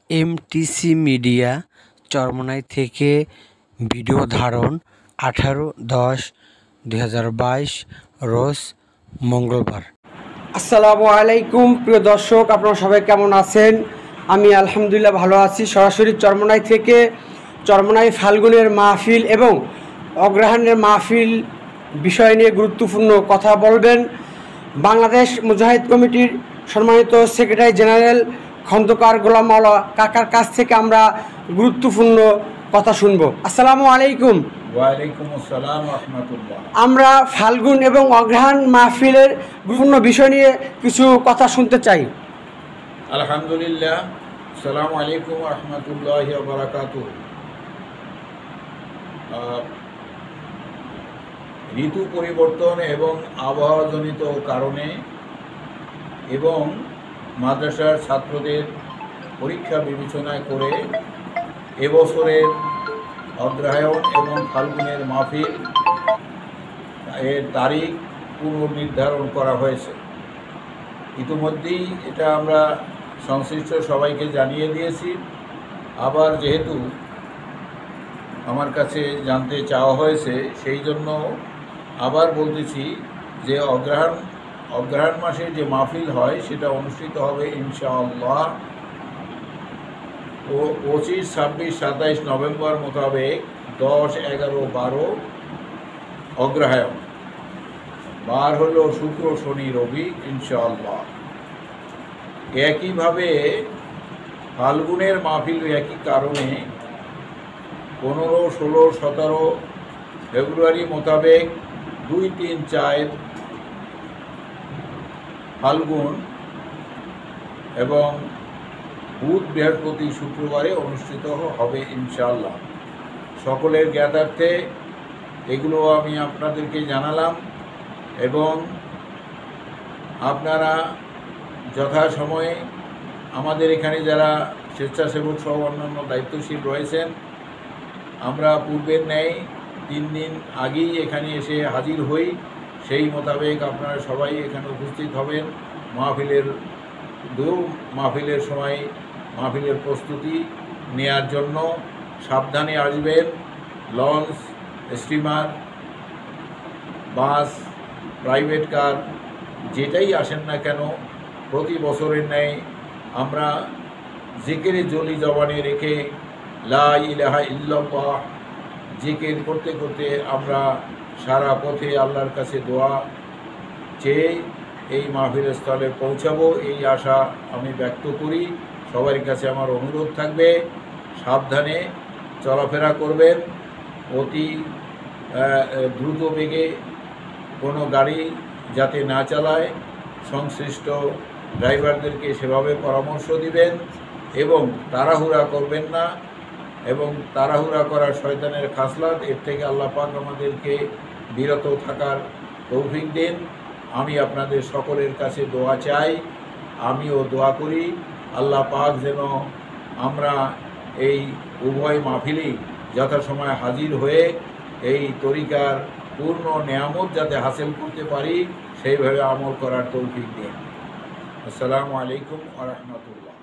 MTC media Charmonai থেকে video ধারণ 18/10/2022 রোজ মঙ্গলবার। আসসালামু আলাইকুম প্রিয় দর্শক, আপনারা সবাই কেমন আছেন? আমি আলহামদুলিল্লাহ ভালো আছি। সরাসরি চরমোনাই থেকে চরমোনাই ফাল্গুনের মাহফিল এবং অগ্রহায়ণের মাহফিল বিষয় নিয়ে গুরুত্বপূর্ণ কথা বলবেন বাংলাদেশ মুজাহিদ কমিটির সম্মানিত সেক্রেটারি জেনারেল খন্দকার গোলাম মাওলা কাকার কাছ থেকে আমরা গুরুত্বপূর্ণ কথা শুনব। আসসালামু আলাইকুম। ওয়ালাইকুম আসসালাম ওয়া রাহমাতুল্লাহ। আমরা ফাল্গুন এবং অগ্রহায়ণ মাহফিলের বিভিন্ন বিষয় নিয়ে কিছু কথা শুনতে চাই। আলহামদুলিল্লাহ, আসসালামু আলাইকুম ওয়া রাহমাতুল্লাহি ওয়া বারাকাতুহু। ঋতু পরিবর্তন এবং আবহাওয়াজনিত কারণে এবং মাদ্রাসার ছাত্রদের পরীক্ষা বিবেচনায় করে এবছরের অগ্রহায়ণ এবং ফাল্গুনের মাহফিল এর তারিখ পুনর্নির্ধারণ করা হয়েছে। ইতিমধ্যেই এটা আমরা সংশ্লিষ্ট সবাইকে জানিয়ে দিয়েছি। আবার যেহেতু আমার কাছে জানতে চাওয়া হয়েছে, সেই জন্য আবার বলতেছি যে অগ্রহায়ণ মাসে যে মাহফিল হয় সেটা অনুষ্ঠিত হবে ইনশাআল্লাহ 25, 26, 27 নভেম্বর মোতাবেক 10, 11, 12 অগ্রহায়ণ, বার হলো শুক্র, শনি, রবি ইনশাআল্লাহ। একইভাবে ফাল্গুনের মাহফিল একই কারণে 15, 16, 17 ফেব্রুয়ারি মোতাবেক 2, 3, 4 ফাল্গুন এবং বুধ, বৃহস্পতি, শুক্রবারে অনুষ্ঠিত হবে ইনশাআল্লাহ। সকলের জ্ঞাতার্থে এগুলো আমি আপনাদেরকে জানালাম এবং আপনারা যথাসময়ে আমাদের এখানে যারা স্বেচ্ছাসেবক সহ অন্যান্য দায়িত্বশীল রয়েছেন, আমরা পূর্বের ন্যায় 3 দিন আগেই এখানে এসে হাজির হই। সেই মোতাবেক আপনারা সবাই এখানে উপস্থিত হবেন। মাহফিলের সময় মাহফিলের প্রস্তুতি নেয়ার জন্য সাবধানে আসবেন। লঞ্চ, স্টিমার, বাস, প্রাইভেট কার যেটাই আসেন না কেন, প্রতি বছরের ন্যায় আমরা জিকিরে জলি জবানে রেখে লা ইলাহা ইল্লাল্লাহ জিকির করতে করতে আমরা সারা পথে আল্লাহর কাছে দোয়া চেয়ে এই মাহফিলের স্থলে পৌঁছাবো, এই আশা আমি ব্যক্ত করি। সবার কাছে আমার অনুরোধ থাকবে, সাবধানে চলাফেরা করবেন, অতি দ্রুত বেগে কোনো গাড়ি যাতে না চালায় সংশ্লিষ্ট ড্রাইভারদেরকে সেভাবে পরামর্শ দিবেন এবং তাড়াহুড়া করবেন না। এবং তাড়াহুড়া করার শয়তানের খাসলাত, এর থেকে আল্লাহ পাক আমাদেরকে বিরত থাকার তৌফিক দিন। আমি আপনাদের সকলের কাছে দোয়া চাই, আমিও দোয়া করি আল্লাহ পাক যেন আমরা এই উভয় মাহফিলেই যথাসময়ে হাজির হয়ে এই তরিকার পূর্ণ নেয়ামত যাতে হাসিল করতে পারি, সেইভাবে আমল করার তৌফিক দিন। আসসালামু আলাইকুম ওয়া রাহমাতুল্লাহ।